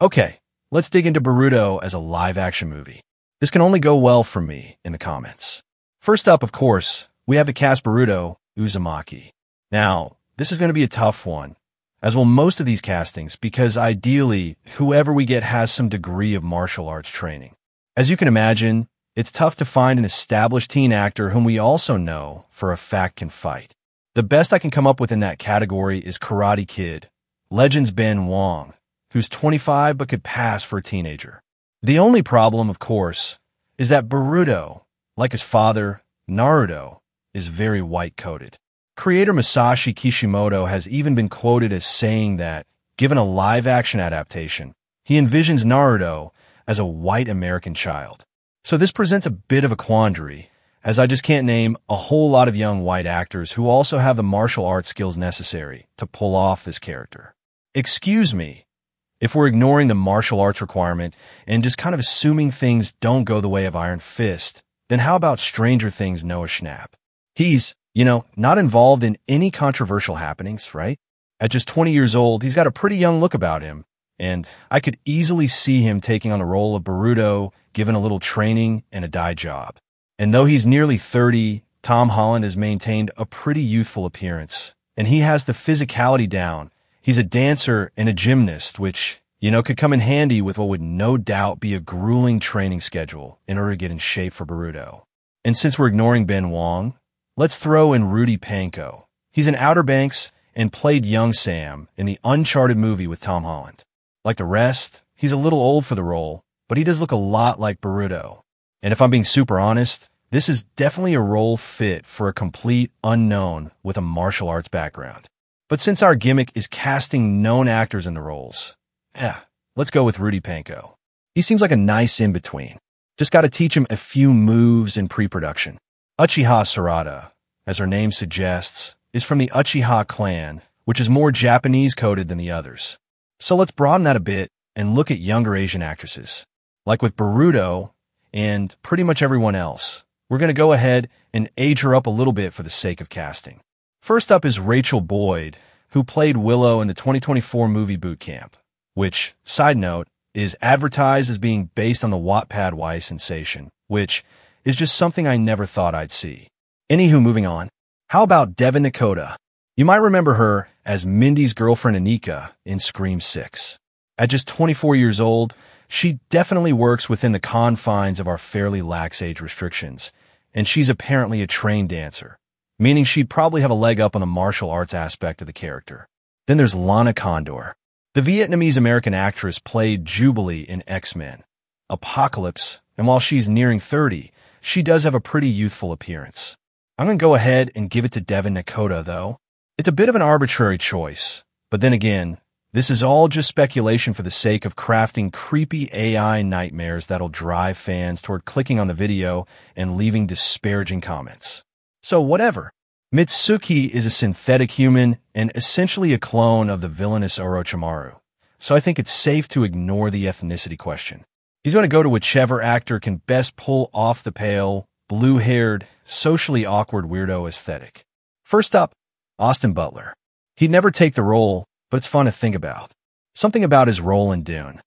Okay, let's dig into Boruto as a live-action movie. This can only go well for me in the comments. First up, of course, we have the cast Boruto Uzumaki. Now, this is going to be a tough one, as will most of these castings, because ideally, whoever we get has some degree of martial arts training. As you can imagine, it's tough to find an established teen actor whom we also know for a fact can fight. The best I can come up with in that category is Karate Kid, Legend's Ben Wong, who's 25 but could pass for a teenager. The only problem, of course, is that Boruto, like his father, Naruto, is very white-coated. Creator Masashi Kishimoto has even been quoted as saying that, given a live-action adaptation, he envisions Naruto as a white American child. So this presents a bit of a quandary, as I just can't name a whole lot of young white actors who also have the martial arts skills necessary to pull off this character. Excuse me, if we're ignoring the martial arts requirement and just kind of assuming things don't go the way of Iron Fist, then how about Stranger Things Noah Schnapp? He's, not involved in any controversial happenings, right? At just 20 years old, he's got a pretty young look about him, and I could easily see him taking on the role of Boruto, given a little training and a dye job. And though he's nearly 30, Tom Holland has maintained a pretty youthful appearance, and he has the physicality down. He's a dancer and a gymnast, which, could come in handy with what would no doubt be a grueling training schedule in order to get in shape for Boruto. And since we're ignoring Ben Wong, let's throw in Rudy Pankow. He's in Outer Banks and played young Sam in the Uncharted movie with Tom Holland. Like the rest, he's a little old for the role, but he does look a lot like Boruto. And if I'm being super honest, this is definitely a role fit for a complete unknown with a martial arts background. But since our gimmick is casting known actors in the roles, let's go with Rudy Pankow. He seems like a nice in-between. Just got to teach him a few moves in pre-production. Uchiha Sarada, as her name suggests, is from the Uchiha clan, which is more Japanese-coded than the others. So let's broaden that a bit and look at younger Asian actresses. Like with Boruto and pretty much everyone else, we're going to go ahead and age her up a little bit for the sake of casting. First up is Rachel Boyd, who played Willow in the 2024 movie Boot Camp, which, side note, is advertised as being based on the Wattpad YA sensation, which is just something I never thought I'd see. Anywho, moving on. How about Devyn Nekoda? You might remember her as Mindy's girlfriend Anika in Scream 6. At just 24 years old, she definitely works within the confines of our fairly lax age restrictions, and she's apparently a trained dancer, meaning she'd probably have a leg up on the martial arts aspect of the character. Then there's Lana Condor. The Vietnamese-American actress played Jubilee in X-Men, Apocalypse, and while she's nearing 30, she does have a pretty youthful appearance. I'm going to go ahead and give it to Devyn Nekoda, though. It's a bit of an arbitrary choice, but then again, this is all just speculation for the sake of crafting creepy AI nightmares that'll drive fans toward clicking on the video and leaving disparaging comments. So whatever. Mitsuki is a synthetic human and essentially a clone of the villainous Orochimaru, so I think it's safe to ignore the ethnicity question. He's going to go to whichever actor can best pull off the pale, blue-haired, socially awkward weirdo aesthetic. First up, Austin Butler. He'd never take the role, but it's fun to think about. Something about his role in Dune.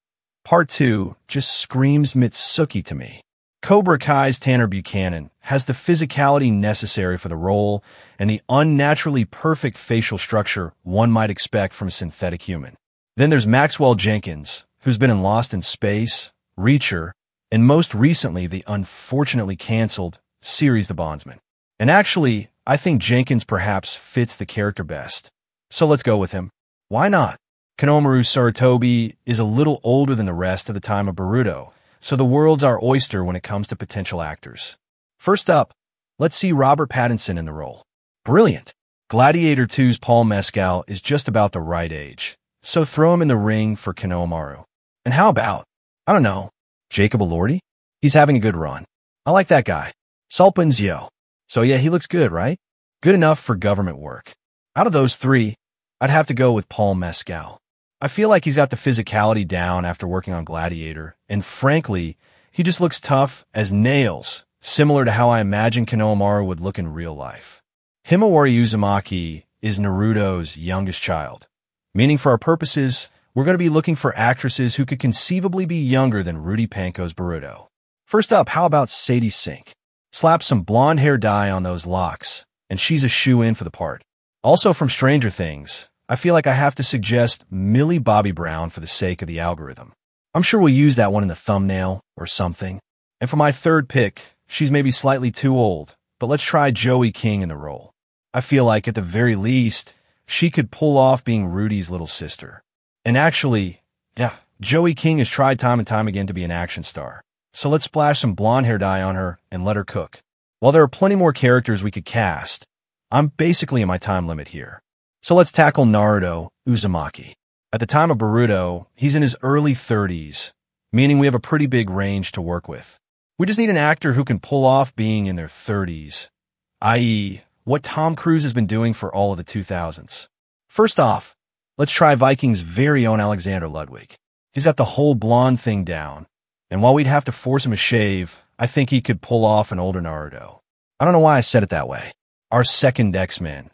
Part 2 just screams Mitsuki to me. Cobra Kai's Tanner Buchanan has the physicality necessary for the role and the unnaturally perfect facial structure one might expect from a synthetic human. Then there's Maxwell Jenkins, who's been in Lost in Space, Reacher, and most recently the unfortunately canceled series The Bondsman. And actually, I think Jenkins perhaps fits the character best. So let's go with him. Why not? Konohamaru Sarutobi is a little older than the rest at the time of Boruto, so the world's our oyster when it comes to potential actors. First up, let's see Robert Pattinson in the role. Brilliant. Gladiator 2's Paul Mescal is just about the right age, so throw him in the ring for Konohamaru. And how about, I don't know, Jacob Elordi? He's having a good run. I like that guy. Sulpinzio. So yeah, he looks good, right? Good enough for government work. Out of those three, I'd have to go with Paul Mescal. I feel like he's got the physicality down after working on Gladiator, and frankly, he just looks tough as nails, similar to how I imagine Konohamaru would look in real life. Himawari Uzumaki is Naruto's youngest child, meaning for our purposes, we're going to be looking for actresses who could conceivably be younger than Rudy Pankow's Boruto. First up, how about Sadie Sink? Slap some blonde hair dye on those locks, and she's a shoe-in for the part. Also from Stranger Things, I feel like I have to suggest Millie Bobby Brown for the sake of the algorithm. I'm sure we'll use that one in the thumbnail or something. And for my third pick, she's maybe slightly too old, but let's try Joey King in the role. I feel like at the very least, she could pull off being Rudy's little sister. And actually, yeah, Joey King has tried time and time again to be an action star. So let's splash some blonde hair dye on her and let her cook. While there are plenty more characters we could cast, I'm basically in my time limit here. So let's tackle Naruto Uzumaki. At the time of Boruto, he's in his early 30s, meaning we have a pretty big range to work with. We just need an actor who can pull off being in their 30s, i.e., what Tom Cruise has been doing for all of the 2000s. First off, let's try Viking's very own Alexander Ludwig. He's got the whole blonde thing down, and while we'd have to force him to shave, I think he could pull off an older Naruto. I don't know why I said it that way. Our second X-Men,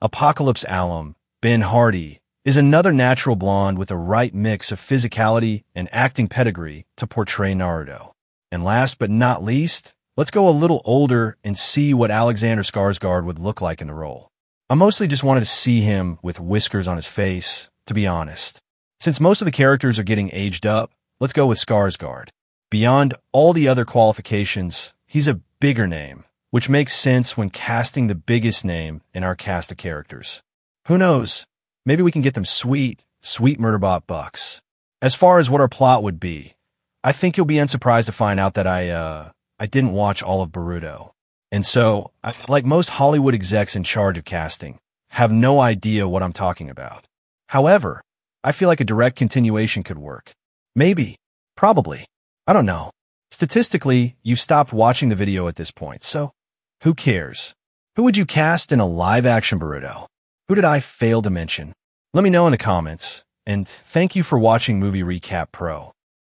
Apocalypse Alum, Ben Hardy, is another natural blonde with the right mix of physicality and acting pedigree to portray Naruto. And last but not least, let's go a little older and see what Alexander Skarsgård would look like in the role. I mostly just wanted to see him with whiskers on his face, to be honest. Since most of the characters are getting aged up, let's go with Skarsgård. Beyond all the other qualifications, he's a bigger name, which makes sense when casting the biggest name in our cast of characters. Who knows? Maybe we can get them sweet Murderbot bucks. As far as what our plot would be, I think you'll be unsurprised to find out that I didn't watch all of Boruto. And so, like most Hollywood execs in charge of casting, have no idea what I'm talking about. However, I feel like a direct continuation could work. Maybe. Probably. I don't know. Statistically, you've stopped watching the video at this point, so who cares? Who would you cast in a live-action Boruto? Who did I fail to mention? Let me know in the comments, and thank you for watching Movie Recap Pro.